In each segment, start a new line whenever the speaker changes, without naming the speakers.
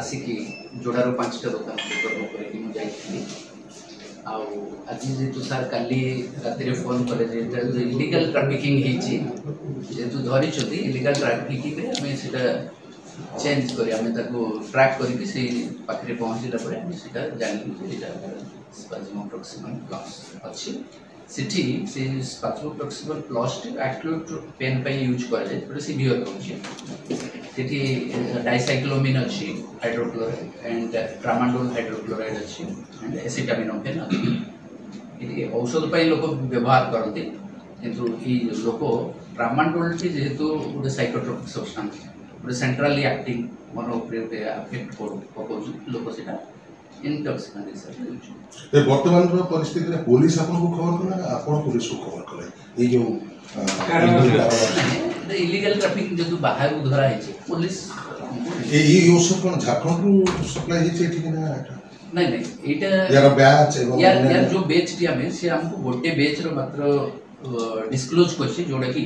आसिकी जोड़ार 5टा दुकान कर्म कर आज जेतु सार काली राति फोन कले इलिगल ट्राफिकिंग जेतु धरी इलिगल ट्राफिकिंग आम से चेंज कर ट्रैक करके से पाखे पहुँचला जान प्रॉक्सिमल प्लस अच्छी सेठी से स्पाचुलो प्रॉक्सिमल प्लस एक्यूट पेन पे यूज कर सीवियर रोचे डाइसाइक्लोमिन अच्छी हाइड्रोक्लोराइड एंड ट्रामाडोल हाइड्रोक्लोराइड अच्छी एंड एसिटामिनोफेन अच्छी औषध पे लोक व्यवहार करते किंतु ये लोक ट्रामाडोल टी जेहेतु गोटे साइकोट्रोपिक सब्सटेंस गोटे सेंट्रली एक्टिंग मन अफेक्ट पकाउछ लोक से इंटॉक्सिकेंट हिसाब
वर्तमान परिस्थिति में पुलिस आपको खबर कला आपन पुलिस को खबर कले ये जो
इलीगल ट्रैफिक जो बाहर धरा है पुलिस
ये औषध कोन झारखंड रू सप्लाई है ठीक ना
नहीं नहीं एटा
यार बैच
यार जो बैच टी हमें से हमको गोटे बैच रो मात्र डिस्क्लोज करछि जोडा कि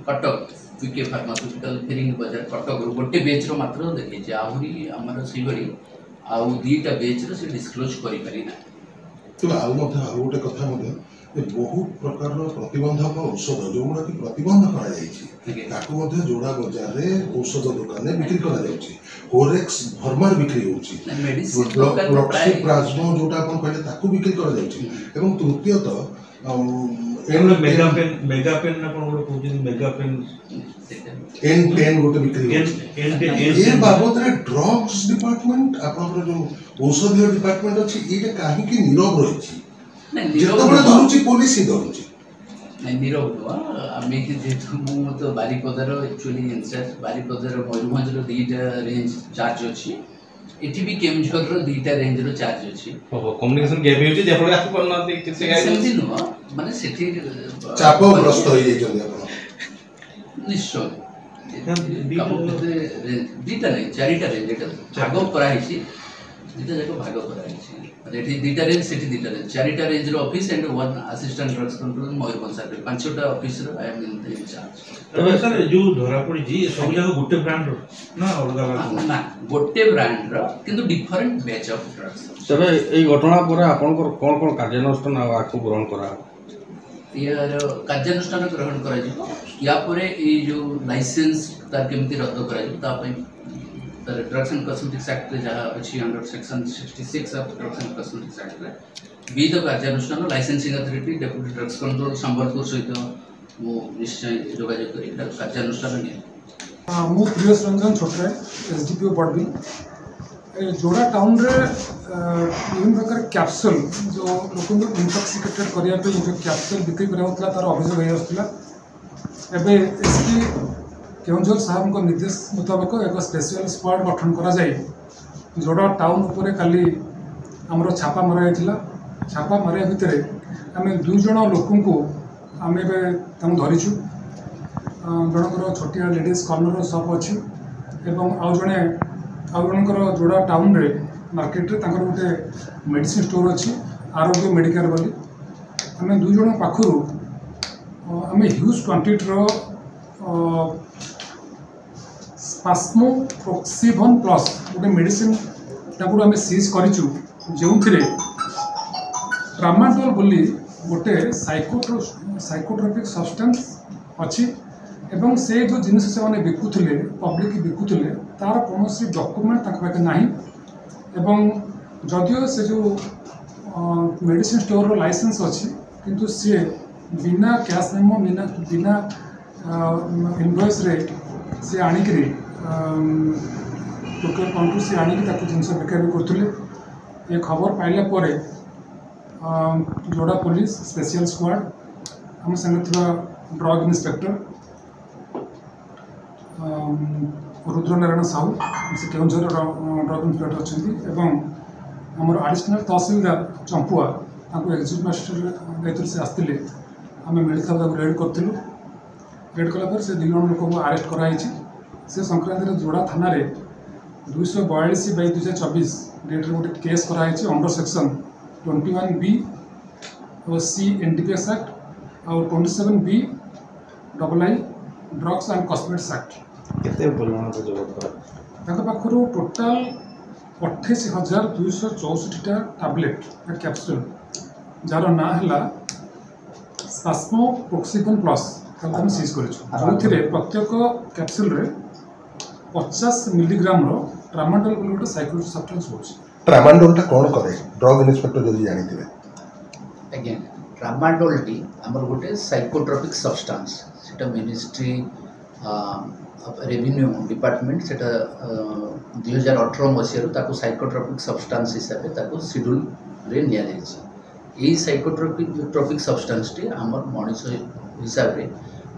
कटक पीके फार्मास्यूटिकल फेरिंग बाजार कटक गोटे बैच रो मात्र देखि जे आहुरी हमर सिबरी आउ दीटा बैच रो से डिस्क्लोज करि पारि ना
तो आउ मथे आउ गोटे कथा मथे बहुत प्रकार प्रतिबंधक औषध जो गुड़ा की प्रतिबंध करा जायछि ताकू मथे जोड़ा बाजार रे औषध दुकान में बिक्री करा जायछि होरेक्स भरमार बिक्री होछि मेडिसिन प्लाज्मा जोटा अपन कहले ताकू बिक्री करा जायछि एवं तृतीयत
मेगापेन ना कोन गोटे कहउछि मेगापेन
एन गोटे बिक्री ये बाबत रे ड्रग्स डिपार्टमेंट अपन जो औषधीय डिपार्टमेंट अछि एटा काहे की नीरव रहिछि जेतबे धरुछि पुलिस ही धरुछि
नहीं नीरव नुआ आमे कि जेतु मु तो बारीपदर एक्चुअली इंचार्ज बारीपदर मयूरभंज रो दीटा रेंज चार्ज अछि एठी भी केमझर रो दीटा रेंज रो चार्ज अछि
ओहो कम्युनिकेशन गैप होछि जे फले आपको न देखि से
सेमति नुआ माने सेठी
चाप ग्रस्त होई जैछन आपण
निश्चय दीटा नहीं चारिटा रेंज एटा भाग करा हिछि दीटा जाको भाग करा हिछि एठी दीटा रेंज सेठी दीटा रेंज चारिटा रेंज रो office and one assistant drugs control Mayurbhanj circle पांचटा ऑफिस रो I am in the incharge
तबे सर जो धरा पड़ी जी सब जगह गुटे ब्रांड रो ना अलग अलग
ना गोटे ब्रांड रो किंतु डिफरेंट बैच ऑफ ड्रग्स
तबे एई घटना परे आपनकर कोन कोन कार्यानुष्ठान आकु ग्रहण करा
यार कार्यानुष्ठान ग्रहण करा जिवो या परे ए जो लाइसेंस तार केमति रद्द करा जिवो ता पई ड्रग्स एंड कॉस्मेटिक्स एक्ट जहाँ अच्छी under section 66 of drugs and cosmetics act विविध कार्यानुष्ठान licensing authority deputy drugs control Sambalpur सहित मु निश्चय जोगाजोग करी कार्यानुष्ठान निया
मु प्रियस रंजन छोटरे एसडीपीओ बडबिल जोड़ा टाउन रे विभिन्न प्रकार कैप्सूल जो लोक इंटॉक्सिकेटेड करिया पे जो कैप्सूल बिक्री कराउतला तार अभियोग होई आस्तला एबे एसपी केउझर साहब को निर्देश मुताबिक एक स्पेशल स्क्वाड गठन करा जाए जोड़ा टाउन उपरे काली हमरो छापा मरा जाइथिला छापा मारिया भितर आम 2 जण लोकन को आम धरीचु जनकर छोटिया लेडीज कॉर्नर शॉप अच्छी एवं आउ जनकर जोड़ा टाउन रे मार्केट रे तांकर गोटे मेडिसिन स्टोर अच्छी आरोग्य मेडिकल बोली आम 2 जण पाखरु आम ह्यूज क्वांटिटी रो स्पास्मोफ्लोक्सिबन प्लस गोटे मेडिसिन ताकू आम सीज करिचु जो ट्रामाडोल बोली गोटे साइकोट्रोपिक सब्सटेंस अच्छी एवं से जो जिनिस से माने बिकुथुले पब्लिक बिकुथुले तार कोनोसी डॉक्यूमेंट तक पाके नाही एवं जदियो से जो मेडिसिन स्टोर रो लाइसेंस अच्छी किंतु सी बिना कैश मेमो बिना इनवॉइस रे से आनिकरी लोकल काउंटर से आनिक जिनस बिक्री करते ये खबर पाइला परे जोड़ा पुलिस स्पेशल स्क्वाड आम संगे ड्रग इन्स्पेक्टर रुद्रनारायण साहू से केउझर ड्रग इन्स्पेक्टर अच्छा आमर आडिशनल तहसीलदार चंपुआ एक्जिक्यूटिव मजिस्ट्रेट दायित्व से आसते आम मिलता रेड करूँ रेड कलापर से 2 जण लोक को अरेस्ट कराई से संक्रांत जोड़ा थाना 242/2024 डेट रे गोटे केस कराई अंडर सेक्शन 21B और C NDPS एक्ट और 27B II drugs and cosmetics act
केते परिमाण जरूरत
पाखर टोटाल 28,264 टैबलेट कैप्सूल जार ना है स्पास्मोप्रोक्सिकन प्लस आम सीज कर प्रत्येक कैप्सूल रे 50 मिलीग्राम ट्रामाडोल गोटे साइक्लोटिक सब्सटेंस होची।
ट्रामाडोलटा कौन करे ड्रग इन्स्पेक्टर जदि जानी थिबे
अगेन ट्रामाडोलटी आमर गोटे साइकोट्रोपिक सब्सटेंस सेटा मिनिस्ट्री रेवेन्यू डिपार्टमेंट सेटा 2018 मसीह साइकोट्रोपिक सब्सटेंस हिसाब से शेड्यूल रे निया जायछि। एई साइकोट्रोपिक सब्सटेंस टी आमर मनुष्य हिसाब रे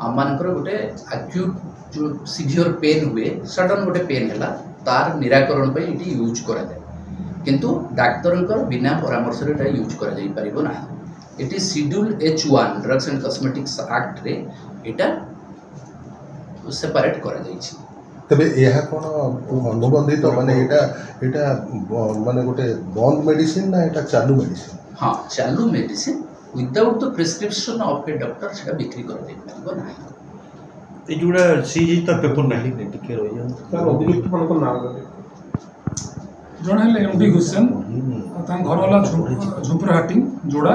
आम मानकर गोटे एक्यूट जो सीवियर पेन हुए सडन गोटे पेन है तार निराकरण पे ये यूज करा जाए किंतु डाक्तर बिना परामर्श रे यूज करा जाई परिबो ना। It is schedule H1 drugs and cosmetics act रे एटा सेपरेट करा जाई छी।
तबे यह कोन अनुबंधित माने एटा माने गोटे बंद मेडिसिन ना एटा चालू मेडिसिन?
हाँ चालू medicine without the prescription of A doctor सेटा बिक्री कर दे परिबो ना।
ए जुड़ा सीजी त पेपर नाही
टिके रहि जान
सर अभियुक्त मानको नाम जण है एमडी हुसैन घर वाला झुंपुरहाटी जोड़ा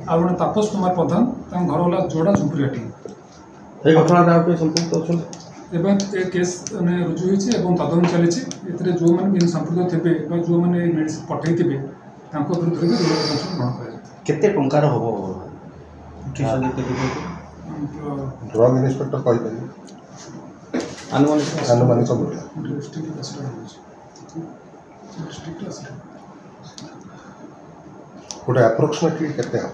आ जन तापस कुमार प्रधान घर वाला जोड़ा झुंपुरहाटी
ए घटना पे संपुक्त अछन
एवं ए केस ने रुजु होइछि एवं तदन चलिछि एतरे जो माने इन संपुक्त थिबे बा जो माने मेडिसिन पठै थिबे तांको विरुद्ध रे ग्रहण करे
केते टंकार होबो ट्यूशन केते
ड्रग इन्स्पेक्टर कहि पारि अनुमानिक मूल्य
डिस्ट्रिक्ट असर
गोटे अप्रोक्सीमेटली केते हम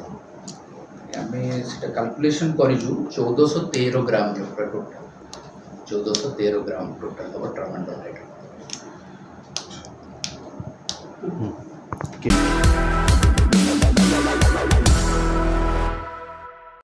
आमे सेटा कैलकुलेशन करिजु 1413 ग्राम टोटल 1413 ग्राम टोटल अब ट्रामाडोल।